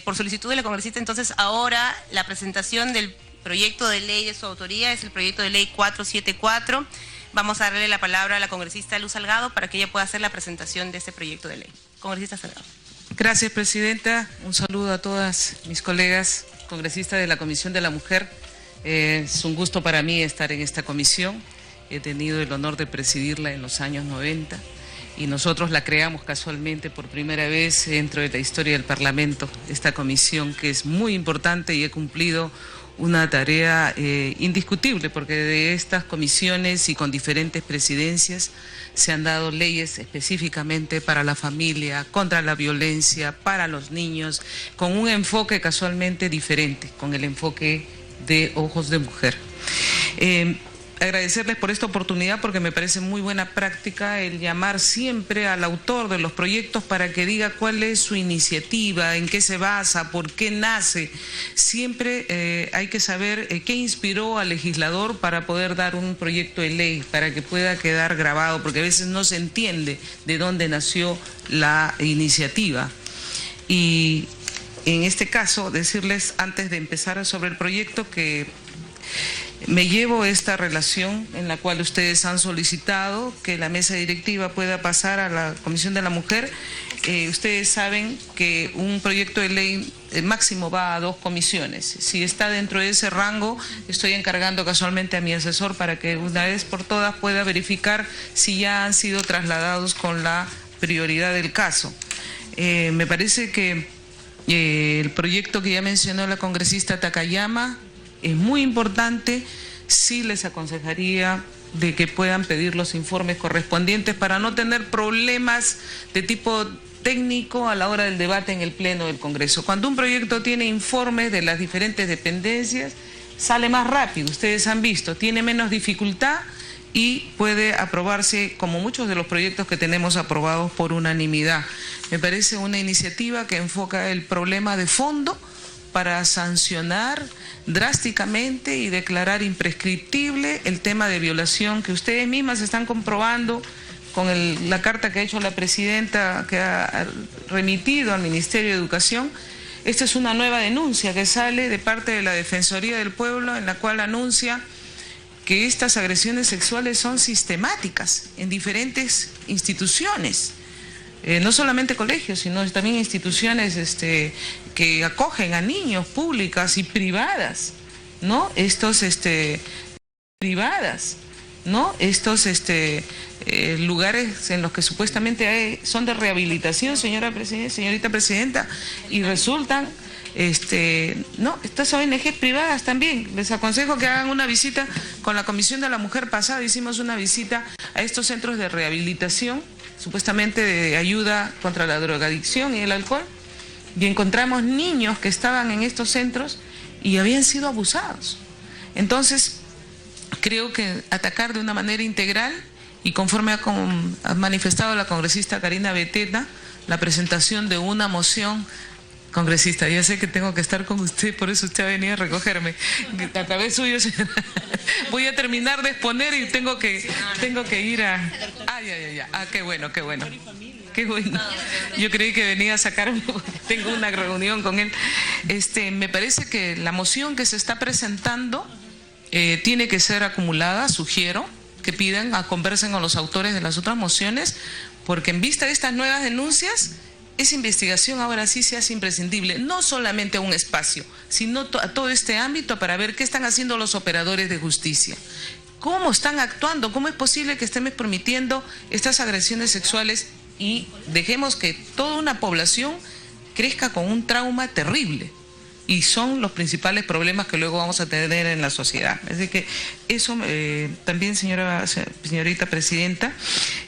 Por solicitud de la congresista, entonces ahora la presentación del proyecto de ley de su autoría es el proyecto de ley 474. Vamos a darle la palabra a la congresista Luz Salgado para que ella pueda hacer la presentación de este proyecto de ley. Congresista Salgado. Gracias, presidenta. Un saludo a todas mis colegas congresistas de la Comisión de la Mujer. Es un gusto para mí estar en esta comisión. He tenido el honor de presidirla en los años 90. Y nosotros la creamos casualmente por primera vez dentro de la historia del Parlamento, esta comisión que es muy importante y he cumplido una tarea indiscutible, porque de estas comisiones y con diferentes presidencias se han dado leyes específicamente para la familia, contra la violencia, para los niños, con un enfoque casualmente diferente, con el enfoque de ojos de mujer. Agradecerles por esta oportunidad porque me parece muy buena práctica el llamar siempre al autor de los proyectos para que diga cuál es su iniciativa, en qué se basa, por qué nace. Siempre hay que saber qué inspiró al legislador para poder dar un proyecto de ley, para que pueda quedar grabado, porque a veces no se entiende de dónde nació la iniciativa. Y en este caso, decirles antes de empezar sobre el proyecto que me llevo esta relación en la cual ustedes han solicitado que la mesa directiva pueda pasar a la Comisión de la Mujer. Ustedes saben que un proyecto de ley máximo va a 2 comisiones. Si está dentro de ese rango, estoy encargando casualmente a mi asesor para que una vez por todas pueda verificar si ya han sido trasladados con la prioridad del caso. Me parece que el proyecto que ya mencionó la congresista Takayama es muy importante. Sí les aconsejaría de que puedan pedir los informes correspondientes para no tener problemas de tipo técnico a la hora del debate en el Pleno del Congreso. Cuando un proyecto tiene informes de las diferentes dependencias, sale más rápido, ustedes han visto, tiene menos dificultad y puede aprobarse como muchos de los proyectos que tenemos aprobados por unanimidad. Me parece una iniciativa que enfoca el problema de fondo para sancionar drásticamente y declarar imprescriptible el tema de violación que ustedes mismas están comprobando con la carta que ha hecho la presidenta, que ha remitido al Ministerio de Educación. Esta es una nueva denuncia que sale de parte de la Defensoría del Pueblo, en la cual anuncia que estas agresiones sexuales son sistemáticas en diferentes instituciones. No solamente colegios, sino también instituciones que acogen a niños, públicas y privadas, ¿no? Privadas, ¿no? Lugares en los que supuestamente son de rehabilitación, señorita presidenta, y resultan, no, estas ONG privadas también. Les aconsejo que hagan una visita con la Comisión de la Mujer pasada. Hicimos una visita a estos centros de rehabilitación, supuestamente de ayuda contra la drogadicción y el alcohol, y encontramos niños que estaban en estos centros y habían sido abusados. Entonces, creo que atacar de una manera integral y conforme ha manifestado la congresista Karina Beteta, la presentación de una moción. Congresista, ya sé que tengo que estar con usted, por eso usted ha venido a recogerme. A través suyo, señora, voy a terminar de exponer y tengo que ir a... qué bueno. Qué bueno. Yo creí que venía a sacarme, tengo una reunión con él. Me parece que la moción que se está presentando tiene que ser acumulada. Sugiero que conversen con los autores de las otras mociones, porque en vista de estas nuevas denuncias, esa investigación ahora sí se hace imprescindible, no solamente a un espacio, sino a todo este ámbito para ver qué están haciendo los operadores de justicia. ¿Cómo están actuando? ¿Cómo es posible que estemos permitiendo estas agresiones sexuales y dejemos que toda una población crezca con un trauma terrible? Y son los principales problemas que luego vamos a tener en la sociedad. Así que eso también, señorita presidenta,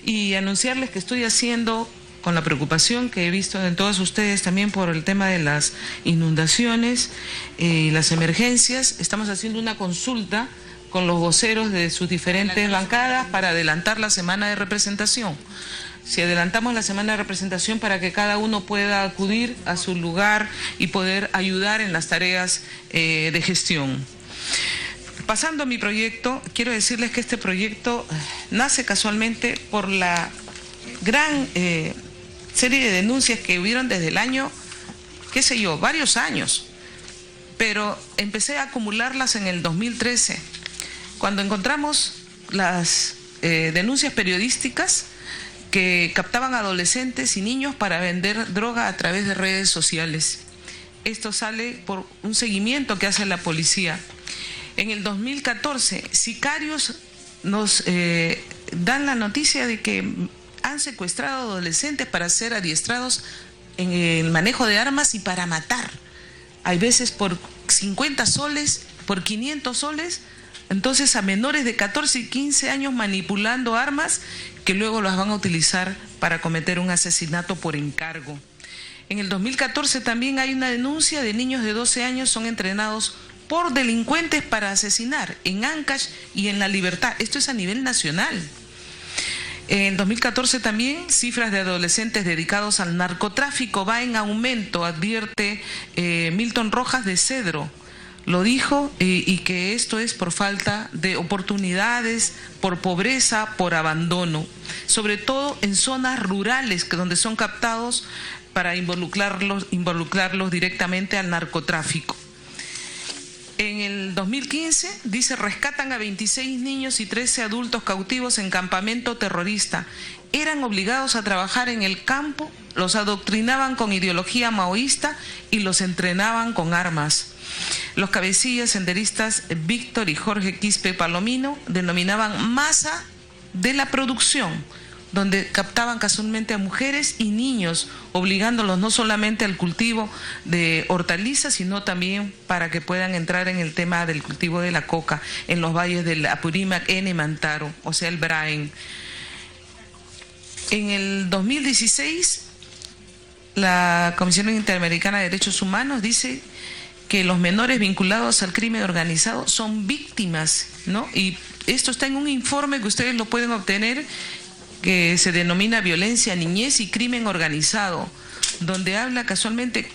y anunciarles que estoy haciendo, con la preocupación que he visto en todos ustedes también por el tema de las inundaciones y las emergencias, estamos haciendo una consulta con los voceros de sus diferentes bancadas para adelantar la semana de representación. Si adelantamos la semana de representación para que cada uno pueda acudir a su lugar y poder ayudar en las tareas de gestión. Pasando a mi proyecto, quiero decirles que este proyecto nace casualmente por la gran serie de denuncias que hubieron desde el año qué sé yo, varios años, pero empecé a acumularlas en el 2013, cuando encontramos las denuncias periodísticas que captaban adolescentes y niños para vender droga a través de redes sociales. Esto sale por un seguimiento que hace la policía. En el 2014, sicarios nos dan la noticia de que han secuestrado adolescentes para ser adiestrados en el manejo de armas y para matar. Hay veces por 50 soles, por 500 soles, entonces a menores de 14 y 15 años manipulando armas que luego las van a utilizar para cometer un asesinato por encargo. En el 2014 también hay una denuncia de niños de 12 años son entrenados por delincuentes para asesinar en Ancash y en La Libertad. Esto es a nivel nacional. En 2014 también cifras de adolescentes dedicados al narcotráfico va en aumento, advierte Milton Rojas de Cedro. Lo dijo y que esto es por falta de oportunidades, por pobreza, por abandono, sobre todo en zonas rurales donde son captados para involucrarlos directamente al narcotráfico. En el 2015, dice, rescatan a 26 niños y 13 adultos cautivos en campamento terrorista. Eran obligados a trabajar en el campo, los adoctrinaban con ideología maoísta y los entrenaban con armas. Los cabecillas senderistas Víctor y Jorge Quispe Palomino denominaban masa de la producción, donde captaban casualmente a mujeres y niños, obligándolos no solamente al cultivo de hortalizas, sino también para que puedan entrar en el tema del cultivo de la coca en los valles del Apurímac, N. Mantaro, o sea, el Brain. En el 2016, la Comisión Interamericana de Derechos Humanos dice que los menores vinculados al crimen organizado son víctimas, ¿no? Y esto está en un informe que ustedes lo pueden obtener, que se denomina Violencia, Niñez y Crimen Organizado, donde habla casualmente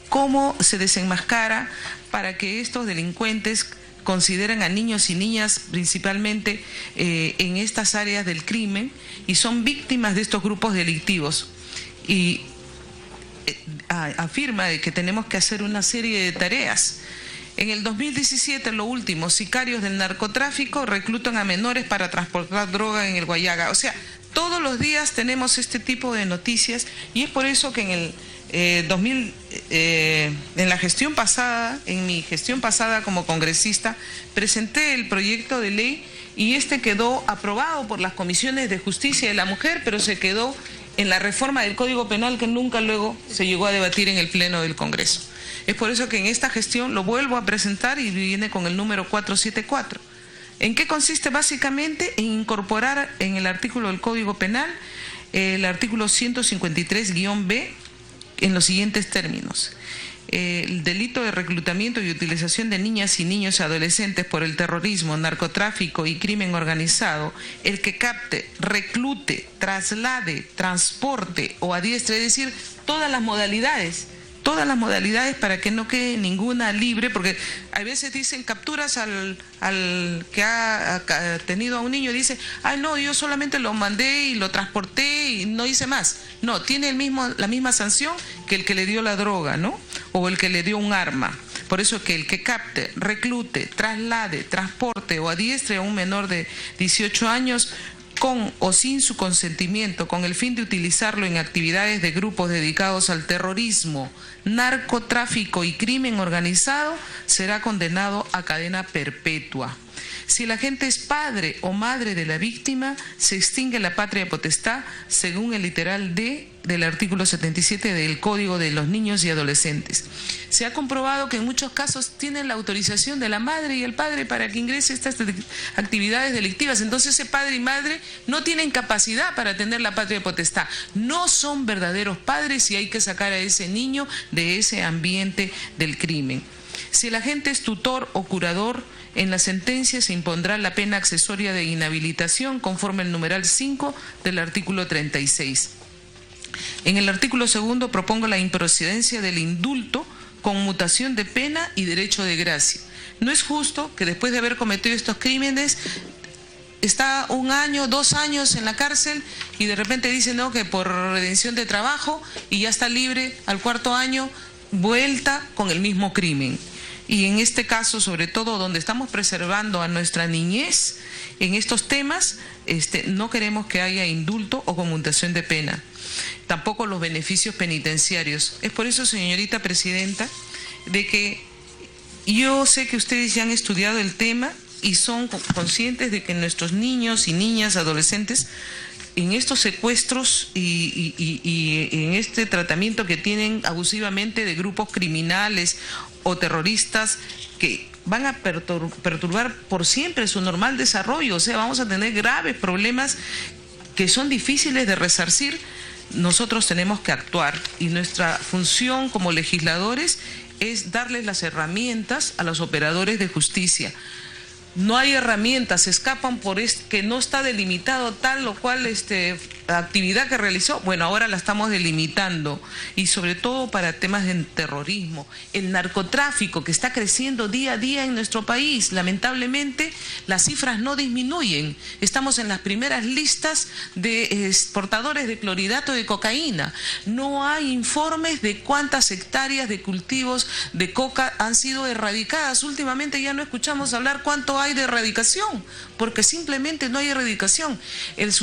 cómo se desenmascara para que estos delincuentes consideren a niños y niñas principalmente en estas áreas del crimen y son víctimas de estos grupos delictivos. Y afirma de que tenemos que hacer una serie de tareas. En el 2017, lo último, sicarios del narcotráfico reclutan a menores para transportar droga en el Guayaga. O sea, todos los días tenemos este tipo de noticias y es por eso que en el en la gestión pasada, en mi gestión pasada como congresista, presenté el proyecto de ley y este quedó aprobado por las comisiones de justicia de la mujer, pero se quedó en la reforma del Código Penal que nunca luego se llegó a debatir en el Pleno del Congreso. Es por eso que en esta gestión lo vuelvo a presentar y viene con el número 474. ¿En qué consiste básicamente? En incorporar en el artículo del Código Penal el artículo 153-B en los siguientes términos. El delito de reclutamiento y utilización de niñas y niños y adolescentes por el terrorismo, narcotráfico y crimen organizado, el que capte, reclute, traslade, transporte o adiestre, es decir, todas las modalidades para que no quede ninguna libre, porque a veces dicen capturas al que ha tenido a un niño y dice, ay no, yo solamente lo mandé y lo transporté y no hice más. No, tiene la misma sanción que el que le dio la droga, ¿no? O el que le dio un arma. Por eso es que el que capte, reclute, traslade, transporte o adiestre a un menor de 18 años con o sin su consentimiento, con el fin de utilizarlo en actividades de grupos dedicados al terrorismo, narcotráfico y crimen organizado, será condenado a cadena perpetua. Si el agente es padre o madre de la víctima, se extingue la patria potestad según el literal D del artículo 77 del Código de los Niños y Adolescentes. Se ha comprobado que en muchos casos tienen la autorización de la madre y el padre para que ingrese estas actividades delictivas. Entonces ese padre y madre no tienen capacidad para tener la patria potestad. No son verdaderos padres y hay que sacar a ese niño de ese ambiente del crimen. Si el agente es tutor o curador, en la sentencia se impondrá la pena accesoria de inhabilitación conforme el numeral 5 del artículo 36. En el artículo 2 propongo la improcedencia del indulto con mutación de pena y derecho de gracia. No es justo que después de haber cometido estos crímenes está 1 año, 2 años en la cárcel y de repente dice no, que por redención de trabajo y ya está libre al 4.º año vuelta con el mismo crimen. Y en este caso, sobre todo, donde estamos preservando a nuestra niñez, en estos temas, no queremos que haya indulto o conmutación de pena. Tampoco los beneficios penitenciarios. Es por eso, señorita presidenta, de que yo sé que ustedes ya han estudiado el tema y son conscientes de que nuestros niños y niñas, adolescentes, en estos secuestros y en este tratamiento que tienen abusivamente de grupos criminales o terroristas que van a perturbar por siempre su normal desarrollo, o sea, vamos a tener graves problemas que son difíciles de resarcir. Nosotros tenemos que actuar y nuestra función como legisladores es darles las herramientas a los operadores de justicia. No hay herramientas, se escapan por que no está delimitado tal o cual actividad que realizó. Bueno, ahora la estamos delimitando y sobre todo para temas de terrorismo. El narcotráfico que está creciendo día a día en nuestro país, lamentablemente las cifras no disminuyen. Estamos en las primeras listas de exportadores de clorhidrato de cocaína. No hay informes de cuántas hectáreas de cultivos de coca han sido erradicadas. Últimamente ya no escuchamos hablar cuánto hay de erradicación, porque simplemente no hay erradicación. El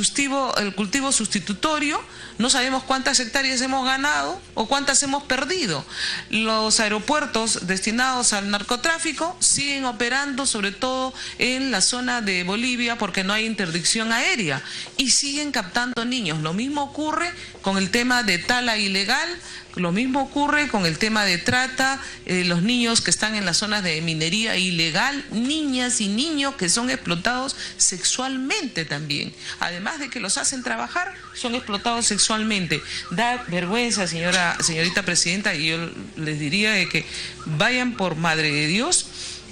cultivo sustitutorio, no sabemos cuántas hectáreas hemos ganado o cuántas hemos perdido. Los aeropuertos destinados al narcotráfico siguen operando, sobre todo en la zona de Bolivia, porque no hay interdicción aérea, y siguen captando niños. Lo mismo ocurre con el tema de tala ilegal. Lo mismo ocurre con el tema de trata, los niños que están en las zonas de minería ilegal, niñas y niños que son explotados sexualmente también. Además de que los hacen trabajar, son explotados sexualmente. Da vergüenza, señorita presidenta, y yo les diría de que vayan por Madre de Dios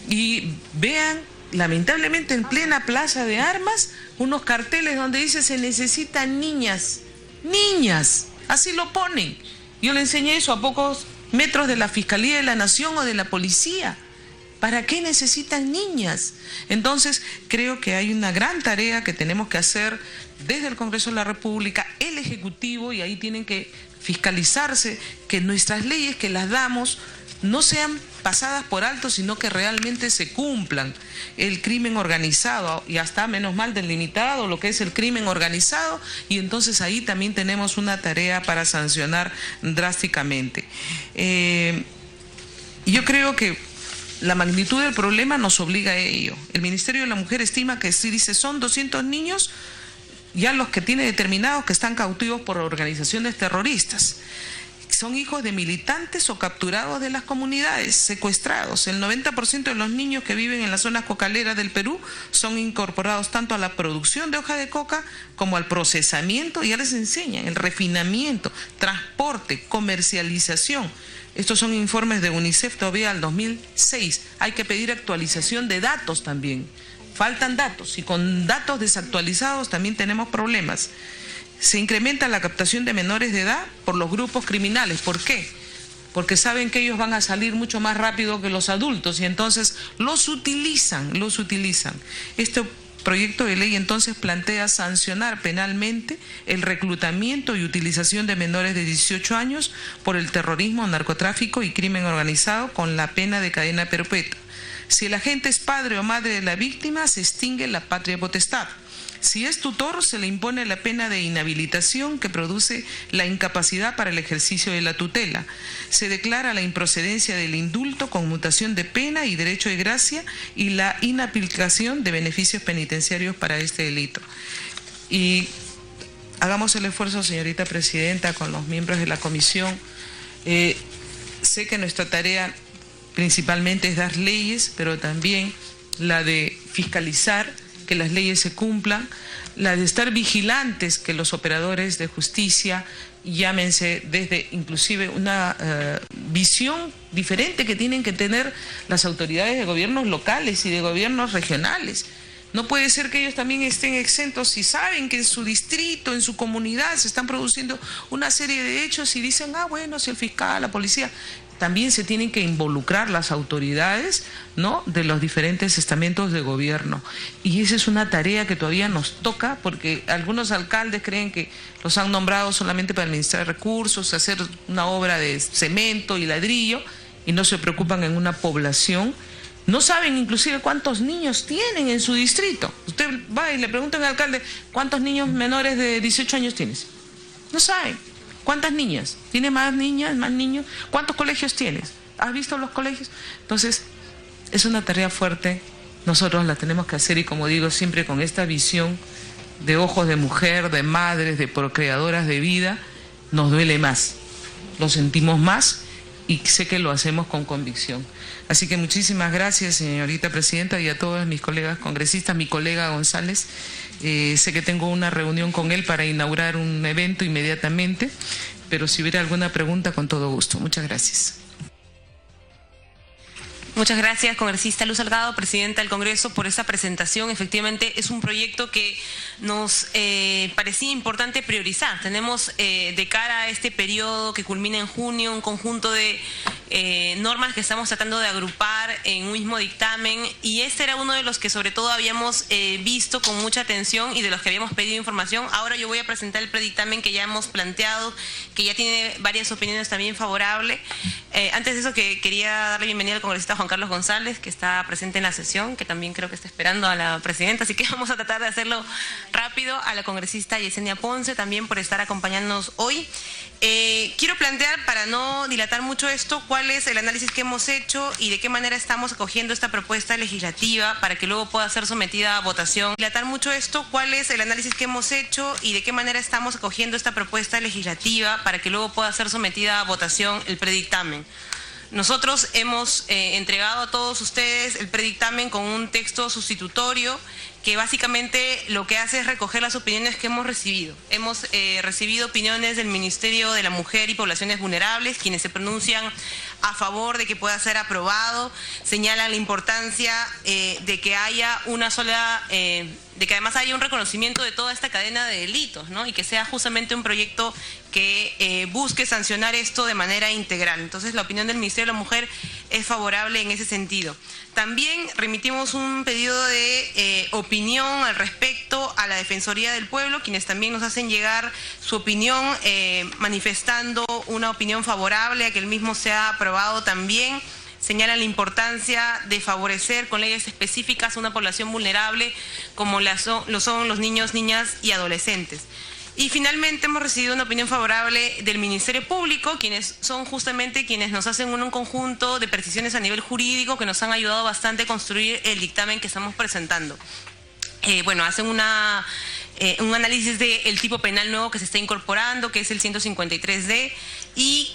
y vean, lamentablemente en plena plaza de armas, unos carteles donde dice se necesitan niñas, así lo ponen. Yo le enseñé eso a pocos metros de la Fiscalía de la Nación o de la Policía. ¿Para qué necesitan niñas? Entonces, creo que hay una gran tarea que tenemos que hacer desde el Congreso de la República, el Ejecutivo, y ahí tienen que fiscalizarse que nuestras leyes que las damos no sean pasadas por alto, sino que realmente se cumplan. El crimen organizado, ya está menos mal delimitado lo que es el crimen organizado, y entonces ahí también tenemos una tarea para sancionar drásticamente. Yo creo que la magnitud del problema nos obliga a ello. El Ministerio de la Mujer estima que si dice son 200 niños, ya los que tiene determinados que están cautivos por organizaciones terroristas. Son hijos de militantes o capturados de las comunidades, secuestrados. El 90% de los niños que viven en las zonas cocaleras del Perú son incorporados tanto a la producción de hoja de coca como al procesamiento, y ya les enseñan el refinamiento, transporte, comercialización. Estos son informes de UNICEF todavía al 2006. Hay que pedir actualización de datos también. Faltan datos, y con datos desactualizados también tenemos problemas. Se incrementa la captación de menores de edad por los grupos criminales. ¿Por qué? Porque saben que ellos van a salir mucho más rápido que los adultos y entonces los utilizan. Este proyecto de ley entonces plantea sancionar penalmente el reclutamiento y utilización de menores de 18 años por el terrorismo, narcotráfico y crimen organizado con la pena de cadena perpetua. Si el agente es padre o madre de la víctima, se extingue la patria potestad. Si es tutor, se le impone la pena de inhabilitación que produce la incapacidad para el ejercicio de la tutela. Se declara la improcedencia del indulto, conmutación de pena y derecho de gracia, y la inaplicación de beneficios penitenciarios para este delito. Y hagamos el esfuerzo, señorita presidenta, con los miembros de la comisión. Sé que nuestra tarea principalmente es dar leyes, pero también la de fiscalizar que las leyes se cumplan, la de estar vigilantes que los operadores de justicia, llámense desde inclusive una visión diferente que tienen que tener las autoridades de gobiernos locales y de gobiernos regionales. No puede ser que ellos también estén exentos si saben que en su distrito, en su comunidad se están produciendo una serie de hechos y dicen, bueno, si el fiscal, la policía. también se tienen que involucrar las autoridades, ¿no?, de los diferentes estamentos de gobierno. Y esa es una tarea que todavía nos toca, porque algunos alcaldes creen que los han nombrado solamente para administrar recursos, hacer una obra de cemento y ladrillo, y no se preocupan en una población. No saben inclusive cuántos niños tienen en su distrito. Usted va y le pregunta al alcalde, ¿cuántos niños menores de 18 años tienes? No saben. ¿Cuántas niñas? ¿Tiene más niñas, más niños? ¿Cuántos colegios tienes? ¿Has visto los colegios? Entonces, es una tarea fuerte. Nosotros la tenemos que hacer y, como digo, siempre con esta visión de ojos de mujer, de madres, de procreadoras de vida, nos duele más. Lo sentimos más y sé que lo hacemos con convicción. Así que muchísimas gracias, señorita presidenta, y a todos mis colegas congresistas, mi colega González. Sé que tengo una reunión con él para inaugurar un evento inmediatamente, pero si hubiera alguna pregunta, con todo gusto. Muchas gracias. Muchas gracias, congresista Luz Salgado, presidenta del Congreso, por esta presentación. Efectivamente, es un proyecto que nos parecía importante priorizar. Tenemos de cara a este periodo que culmina en junio un conjunto de normas que estamos tratando de agrupar en un mismo dictamen, y este era uno de los que sobre todo habíamos visto con mucha atención y de los que habíamos pedido información. Ahora yo voy a presentar el predictamen que ya hemos planteado, que ya tiene varias opiniones también favorables. Antes de eso, que quería darle bienvenida al congresista Juan Carlos González, que está presente en la sesión, que también creo que está esperando a la presidenta, así que vamos a tratar de hacerlo rápido. A la congresista Yesenia Ponce también por estar acompañándonos hoy. Quiero plantear, para no dilatar mucho esto, cuál es el análisis que hemos hecho y de qué manera estamos acogiendo esta propuesta legislativa para que luego pueda ser sometida a votación. Dilatar mucho esto, cuál es el análisis que hemos hecho y de qué manera estamos acogiendo esta propuesta legislativa para que luego pueda ser sometida a votación el predictamen. Nosotros hemos entregado a todos ustedes el predictamen con un texto sustitutorio que básicamente lo que hace es recoger las opiniones que hemos recibido. Hemos recibido opiniones del Ministerio de la Mujer y Poblaciones Vulnerables, quienes se pronuncian a favor de que pueda ser aprobado, señalan la importancia de que haya una sola, de que además haya un reconocimiento de toda esta cadena de delitos, ¿no? Y que sea justamente un proyecto que busque sancionar esto de manera integral. Entonces, la opinión del Ministerio de la Mujer es favorable en ese sentido. También remitimos un pedido de opinión al respecto a la Defensoría del Pueblo, quienes también nos hacen llegar su opinión, manifestando una opinión favorable a que el mismo sea aprobado también. Señalan la importancia de favorecer con leyes específicas a una población vulnerable como lo son los niños, niñas y adolescentes. Y finalmente hemos recibido una opinión favorable del Ministerio Público, quienes son justamente quienes nos hacen un conjunto de precisiones a nivel jurídico que nos han ayudado bastante a construir el dictamen que estamos presentando. Bueno, hacen un análisis del tipo penal nuevo que se está incorporando, que es el 153D, y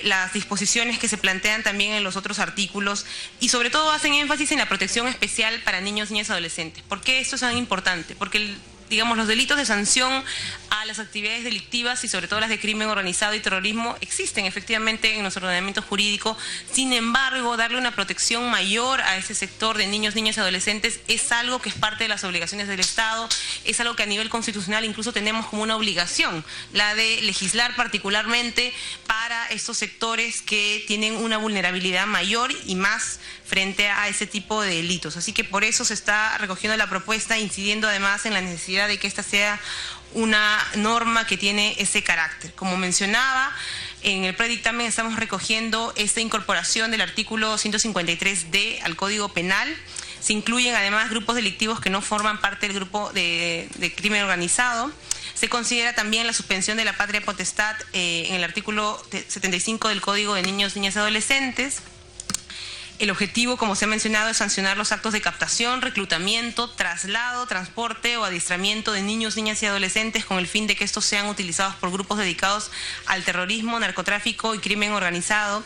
las disposiciones que se plantean también en los otros artículos, y sobre todo hacen énfasis en la protección especial para niños, niñas y adolescentes. ¿Por qué esto es tan importante? Porque digamos, los delitos de sanción a las actividades delictivas y sobre todo las de crimen organizado y terrorismo existen efectivamente en nuestro ordenamiento jurídico. Sin embargo, darle una protección mayor a ese sector de niños, niñas y adolescentes es algo que es parte de las obligaciones del Estado, es algo que a nivel constitucional incluso tenemos como una obligación, la de legislar particularmente para estos sectores que tienen una vulnerabilidad mayor y más frente a ese tipo de delitos. Así que por eso se está recogiendo la propuesta, incidiendo además en la necesidad de que esta sea una norma que tiene ese carácter. Como mencionaba, en el predictamen estamos recogiendo esta incorporación del artículo 153D al Código Penal. Se incluyen además grupos delictivos que no forman parte del grupo de crimen organizado. Se considera también la suspensión de la patria potestad en el artículo 75 del Código de Niños, Niñas y Adolescentes. El objetivo, como se ha mencionado, es sancionar los actos de captación, reclutamiento, traslado, transporte o adiestramiento de niños, niñas y adolescentes con el fin de que estos sean utilizados por grupos dedicados al terrorismo, narcotráfico y crimen organizado.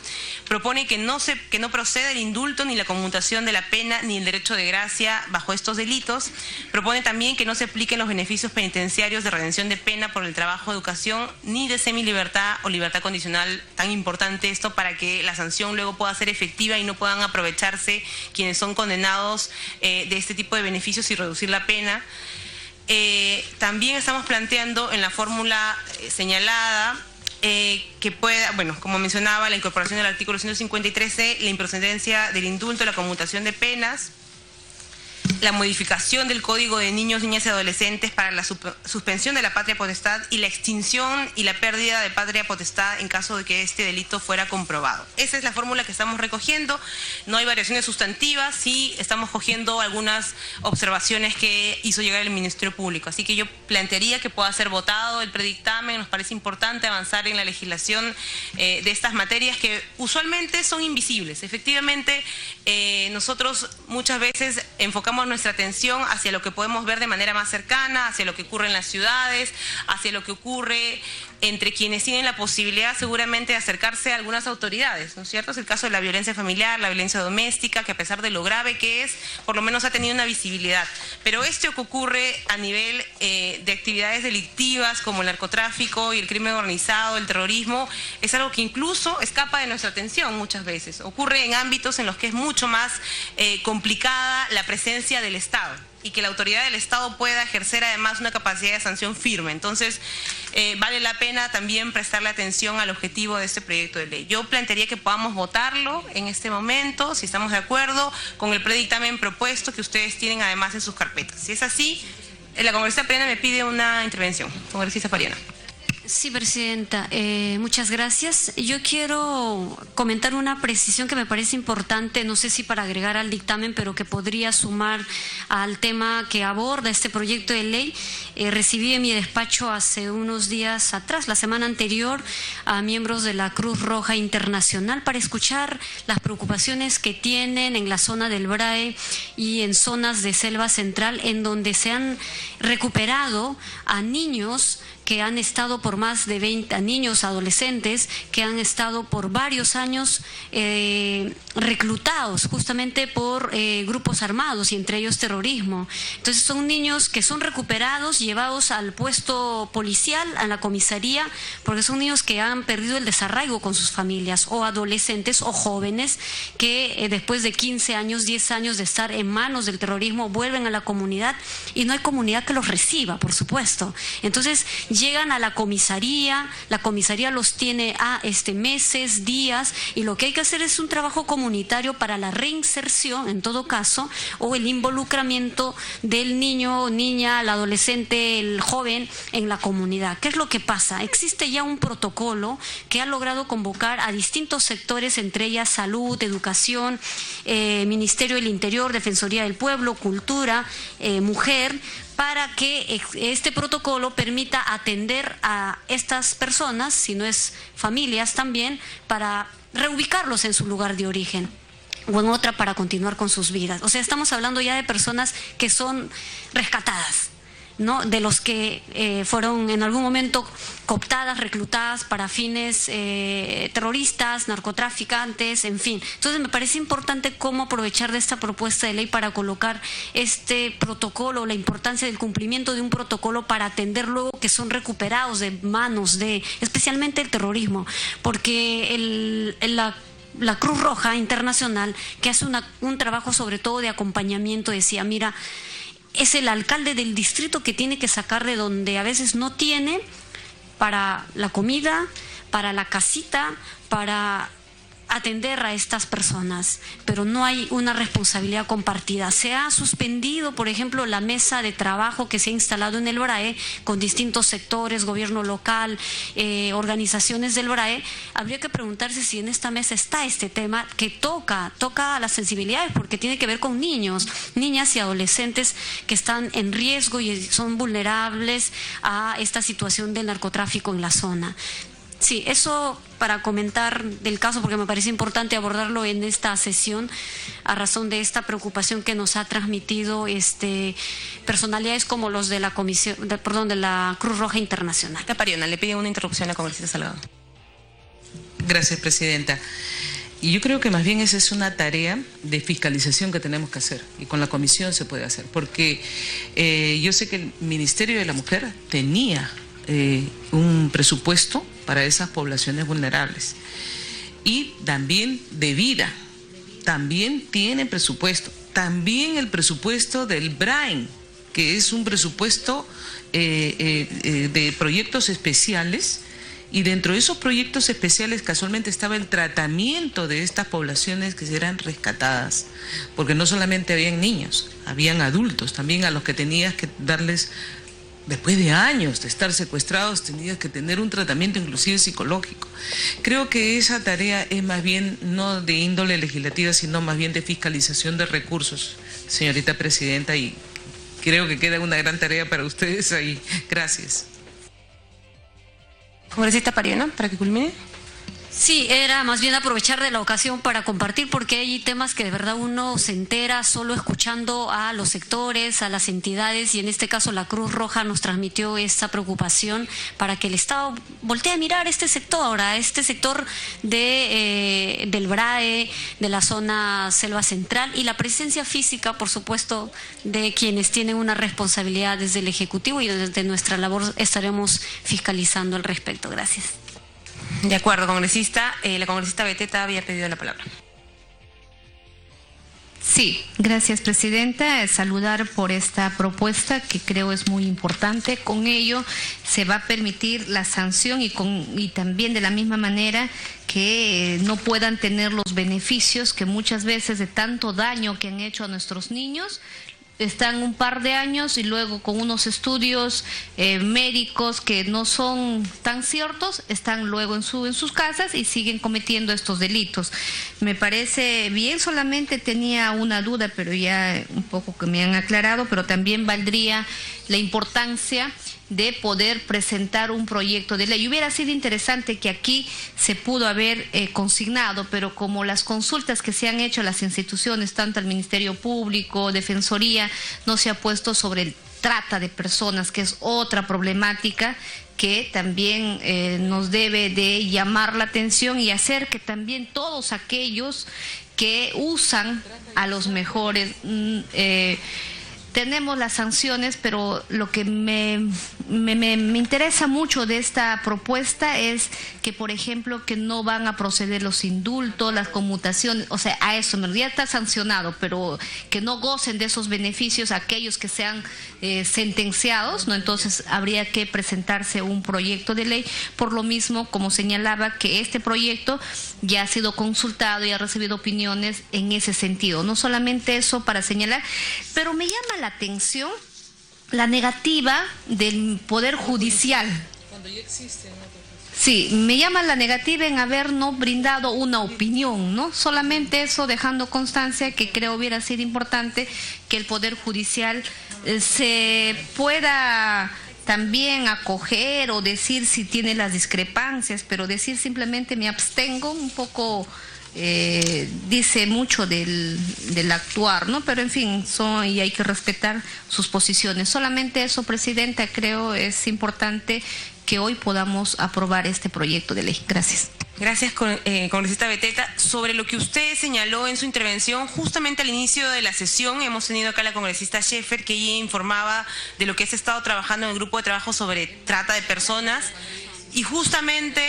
Propone que no proceda el indulto ni la conmutación de la pena ni el derecho de gracia bajo estos delitos. Propone también que no se apliquen los beneficios penitenciarios de redención de pena por el trabajo, educación, ni de semilibertad o libertad condicional. Tan importante esto para que la sanción luego pueda ser efectiva y no puedan aprovecharse quienes son condenados de este tipo de beneficios y reducir la pena. También estamos planteando en la fórmula señalada que pueda, bueno, como mencionaba, la incorporación del artículo 153C, la improcedencia del indulto, la conmutación de penas, la modificación del Código de Niños, Niñas y Adolescentes para la suspensión de la patria potestad y la extinción y la pérdida de patria potestad en caso de que este delito fuera comprobado. Esa es la fórmula que estamos recogiendo. No hay variaciones sustantivas, sí estamos cogiendo algunas observaciones que hizo llegar el Ministerio Público. Así que yo plantearía que pueda ser votado el predictamen. Nos parece importante avanzar en la legislación de estas materias que usualmente son invisibles. Efectivamente, nosotros muchas veces enfocamos nuestra atención hacia lo que podemos ver de manera más cercana, hacia lo que ocurre en las ciudades, hacia lo que ocurre entre quienes tienen la posibilidad seguramente de acercarse a algunas autoridades, ¿no es cierto? Es el caso de la violencia familiar, la violencia doméstica, que a pesar de lo grave que es, por lo menos ha tenido una visibilidad. Pero esto que ocurre a nivel de actividades delictivas como el narcotráfico y el crimen organizado, el terrorismo, es algo que incluso escapa de nuestra atención muchas veces. Ocurre en ámbitos en los que es mucho más complicada la presencia del Estado y que la autoridad del Estado pueda ejercer además una capacidad de sanción firme. Entonces, vale la pena también prestarle atención al objetivo de este proyecto de ley. Yo plantearía que podamos votarlo en este momento, si estamos de acuerdo, con el predictamen propuesto que ustedes tienen además en sus carpetas. Si es así, la congresista Pariana me pide una intervención. Congresista Pariana. Sí, presidenta, muchas gracias. Yo quiero comentar una precisión que me parece importante, no sé si para agregar al dictamen, pero que podría sumar al tema que aborda este proyecto de ley. Recibí en mi despacho hace unos días atrás, la semana anterior, a miembros de la Cruz Roja Internacional para escuchar las preocupaciones que tienen en la zona del BRAE y en zonas de selva central, en donde se han recuperado a niños que han estado por más de 20 niños, adolescentes, que han estado por varios años reclutados justamente por grupos armados y entre ellos terrorismo. Entonces son niños que son recuperados, llevados al puesto policial, a la comisaría, porque son niños que han perdido el desarraigo con sus familias, o adolescentes o jóvenes que después de 15 años, 10 años de estar en manos del terrorismo vuelven a la comunidad y no hay comunidad que los reciba, por supuesto. Entonces llegan a la comisaría los tiene a meses, días, y lo que hay que hacer es un trabajo comunitario para la reinserción, en todo caso, o el involucramiento del niño, niña, el adolescente, el joven en la comunidad. ¿Qué es lo que pasa? Existe ya un protocolo que ha logrado convocar a distintos sectores, entre ellas salud, educación, Ministerio del Interior, Defensoría del Pueblo, Cultura, Mujer, para que este protocolo permita atender a estas personas, si no es familias también, para reubicarlos en su lugar de origen o en otra para continuar con sus vidas. O sea, estamos hablando ya de personas que son rescatadas, ¿no? De los que fueron en algún momento cooptadas, reclutadas para fines terroristas, narcotraficantes, en fin. Entonces me parece importante cómo aprovechar de esta propuesta de ley para colocar este protocolo, la importancia del cumplimiento de un protocolo para atender luego que son recuperados de manos de, especialmente el terrorismo, porque la Cruz Roja Internacional, que hace un trabajo sobre todo de acompañamiento, decía, mira, es el alcalde del distrito que tiene que sacar de donde a veces no tiene para la comida, para la casita, para atender a estas personas, pero no hay una responsabilidad compartida. Se ha suspendido, por ejemplo, la mesa de trabajo que se ha instalado en el BRAE con distintos sectores, gobierno local, organizaciones del BRAE. Habría que preguntarse si en esta mesa está este tema que toca las sensibilidades, porque tiene que ver con niños, niñas y adolescentes que están en riesgo y son vulnerables a esta situación del narcotráfico en la zona. Sí, eso para comentar del caso, porque me parece importante abordarlo en esta sesión a razón de esta preocupación que nos ha transmitido personalidades como los de la de la Cruz Roja Internacional. La Pariana, le pide una interrupción a la congresista Salgado. Gracias, presidenta. Y yo creo que más bien esa es una tarea de fiscalización que tenemos que hacer, y con la comisión se puede hacer, porque yo sé que el Ministerio de la Mujer tenía un presupuesto para esas poblaciones vulnerables, y también de vida, también tiene presupuesto, también el presupuesto del BRAE, que es un presupuesto de proyectos especiales Y dentro de esos proyectos especiales casualmente estaba el tratamiento de estas poblaciones que serán rescatadas, porque no solamente habían niños, habían adultos también a los que tenías que darles, después de años de estar secuestrados, tenías que tener un tratamiento inclusive psicológico. Creo que esa tarea es más bien no de índole legislativa, sino más bien de fiscalización de recursos, señorita presidenta, y creo que queda una gran tarea para ustedes ahí. Gracias. Congresista Pariano, para que culmine. Sí, era más bien aprovechar de la ocasión para compartir, porque hay temas que de verdad uno se entera solo escuchando a los sectores, a las entidades, y en este caso la Cruz Roja nos transmitió esta preocupación para que el Estado voltee a mirar este sector del BRAE, de la zona selva central, y la presencia física, por supuesto, de quienes tienen una responsabilidad desde el Ejecutivo, y desde nuestra labor estaremos fiscalizando al respecto. Gracias. De acuerdo, congresista. La congresista Beteta había pedido la palabra. Sí, gracias, presidenta. Saludar por esta propuesta que creo es muy importante. Con ello se va a permitir la sanción y también de la misma manera que no puedan tener los beneficios que muchas veces de tanto daño que han hecho a nuestros niños. Están un par de años y luego con unos estudios médicos que no son tan ciertos, están luego en sus casas y siguen cometiendo estos delitos. Me parece bien, solamente tenía una duda, pero ya un poco que me han aclarado, pero también valdría la importancia de poder presentar un proyecto de ley. Hubiera sido interesante que aquí se pudo haber consignado, pero como las consultas que se han hecho a las instituciones, tanto al Ministerio Público, Defensoría, no se ha puesto sobre el trata de personas, que es otra problemática que también nos debe de llamar la atención y hacer que también todos aquellos que usan a los mejores tenemos las sanciones, pero lo que me interesa mucho de esta propuesta es que, por ejemplo, que no van a proceder los indultos, las conmutaciones, o sea, a eso ya está sancionado, pero que no gocen de esos beneficios aquellos que sean sentenciados, ¿no? Entonces habría que presentarse un proyecto de ley, por lo mismo, como señalaba, que este proyecto ya ha sido consultado y ha recibido opiniones en ese sentido. No solamente eso para señalar, pero me llama la atención la negativa del Poder Judicial. Cuando ya existe, ¿no? Sí, me llama la negativa en haber no brindado una opinión, ¿no? Solamente eso, dejando constancia que creo hubiera sido importante que el Poder Judicial se pueda también acoger o decir si tiene las discrepancias, pero decir simplemente me abstengo un poco dice mucho del actuar, ¿no? Pero en fin, y hay que respetar sus posiciones. Solamente eso, presidenta, creo es importante que hoy podamos aprobar este proyecto de ley. Gracias. Gracias, congresista Beteta. Sobre lo que usted señaló en su intervención, justamente al inicio de la sesión hemos tenido acá a la congresista Scheffer, que ella informaba de lo que se ha estado trabajando en el grupo de trabajo sobre trata de personas. Y justamente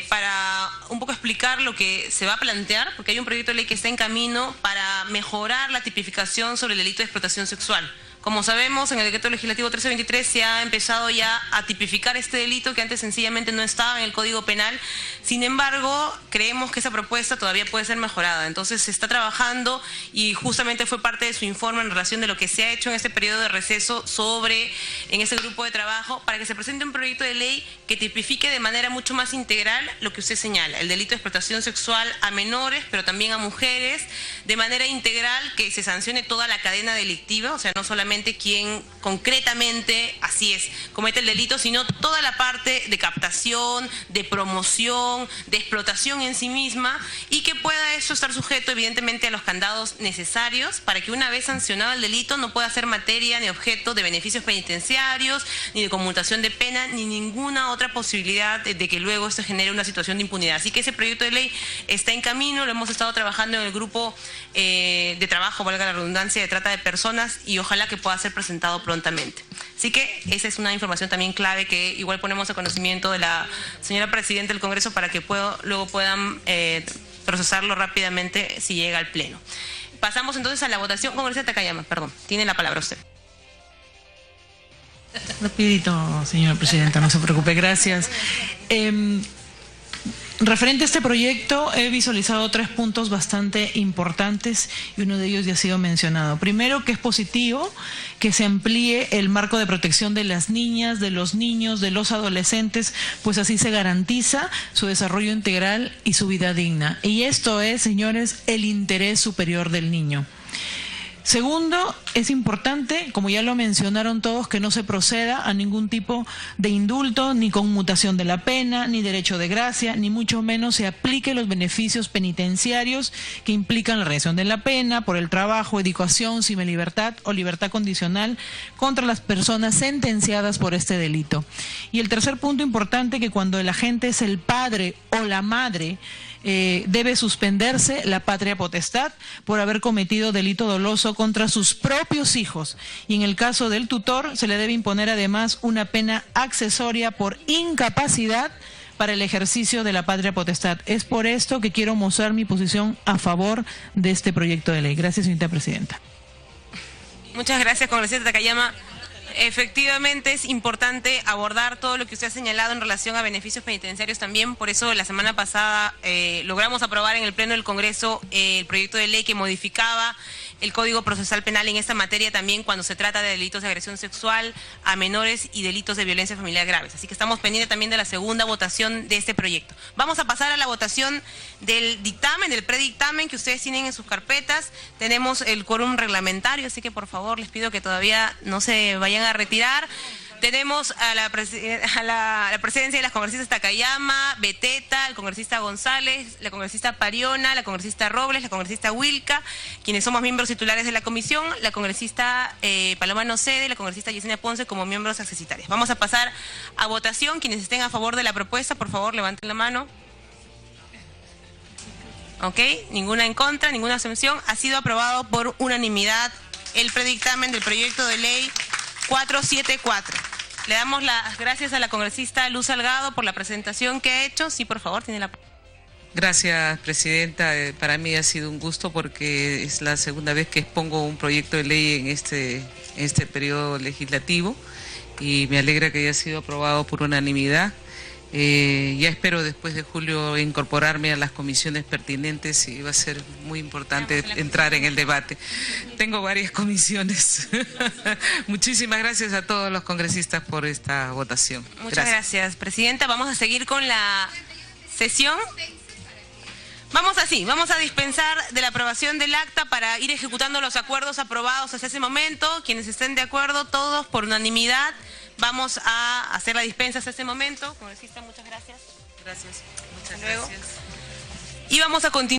para un poco explicar lo que se va a plantear, porque hay un proyecto de ley que está en camino para mejorar la tipificación sobre el delito de explotación sexual. Como sabemos, en el decreto legislativo 1323 se ha empezado ya a tipificar este delito que antes sencillamente no estaba en el Código Penal. Sin embargo, creemos que esa propuesta todavía puede ser mejorada. Entonces se está trabajando y justamente fue parte de su informe en relación de lo que se ha hecho en este periodo de receso en ese grupo de trabajo, para que se presente un proyecto de ley que tipifique de manera mucho más integral lo que usted señala, el delito de explotación sexual a menores, pero también a mujeres, de manera integral, que se sancione toda la cadena delictiva, o sea, no solamente quien concretamente, así es, comete el delito, sino toda la parte de captación, de promoción, de explotación en sí misma, y que pueda eso estar sujeto evidentemente a los candados necesarios para que una vez sancionado el delito no pueda ser materia ni objeto de beneficios penitenciarios, ni de conmutación de pena, ni ninguna otra posibilidad de que luego esto genere una situación de impunidad. Así que ese proyecto de ley está en camino, lo hemos estado trabajando en el grupo de trabajo, valga la redundancia, de trata de personas, y ojalá que pueda ser presentado prontamente. Así que esa es una información también clave que igual ponemos a conocimiento de la señora Presidenta del Congreso para que luego puedan procesarlo rápidamente si llega al Pleno. Pasamos entonces a la votación. Congresista Takayama, perdón, tiene la palabra usted. Rapidito, señora presidenta, no se preocupe, gracias. Referente a este proyecto, he visualizado 3 puntos bastante importantes y uno de ellos ya ha sido mencionado. Primero, que es positivo que se amplíe el marco de protección de las niñas, de los niños, de los adolescentes, pues así se garantiza su desarrollo integral y su vida digna. Y esto es, señores, el interés superior del niño. Segundo, es importante, como ya lo mencionaron todos, que no se proceda a ningún tipo de indulto, ni conmutación de la pena, ni derecho de gracia, ni mucho menos se aplique los beneficios penitenciarios que implican la redención de la pena por el trabajo, educación, semilibertad o libertad condicional contra las personas sentenciadas por este delito. Y el tercer punto importante, que cuando el agente es el padre o la madre, debe suspenderse la patria potestad por haber cometido delito doloso contra sus propios hijos, y en el caso del tutor se le debe imponer además una pena accesoria por incapacidad para el ejercicio de la patria potestad. Es por esto que quiero mostrar mi posición a favor de este proyecto de ley. Gracias, señorita presidenta. Muchas gracias, congresista Takayama. Efectivamente es importante abordar todo lo que usted ha señalado en relación a beneficios penitenciarios también. Por eso la semana pasada logramos aprobar en el Pleno del Congreso el proyecto de ley que modificaba el Código Procesal Penal en esta materia también cuando se trata de delitos de agresión sexual a menores y delitos de violencia familiar graves. Así que estamos pendientes también de la segunda votación de este proyecto. Vamos a pasar a la votación del dictamen, del predictamen que ustedes tienen en sus carpetas. Tenemos el quórum reglamentario, así que por favor les pido que todavía no se vayan a retirar. Tenemos a la presidencia de las congresistas Takayama, Beteta, el congresista González, la congresista Pariona, la congresista Robles, la congresista Wilca, quienes somos miembros titulares de la comisión, la congresista Paloma Nocede, la congresista Yesenia Ponce como miembros accesitarios. Vamos a pasar a votación. Quienes estén a favor de la propuesta, por favor, levanten la mano. Ok, ninguna en contra, ninguna abstención. Ha sido aprobado por unanimidad el predictamen del proyecto de ley 474. Le damos las gracias a la congresista Luz Salgado por la presentación que ha hecho. Sí, por favor, tiene la palabra. Gracias, presidenta. Para mí ha sido un gusto porque es la segunda vez que expongo un proyecto de ley en este periodo legislativo y me alegra que haya sido aprobado por unanimidad. Ya espero después de julio incorporarme a las comisiones pertinentes y va a ser muy importante entrar en el debate. Tengo varias comisiones. Muchísimas gracias a todos los congresistas por esta votación. Muchas gracias, presidenta. Vamos a seguir con la sesión. Vamos a dispensar de la aprobación del acta para ir ejecutando los acuerdos aprobados hasta ese momento. Quienes estén de acuerdo, todos por unanimidad. Vamos a hacer la dispensa hasta ese momento. Congresista, muchas gracias. Gracias. Muchas gracias. Y vamos a continuar.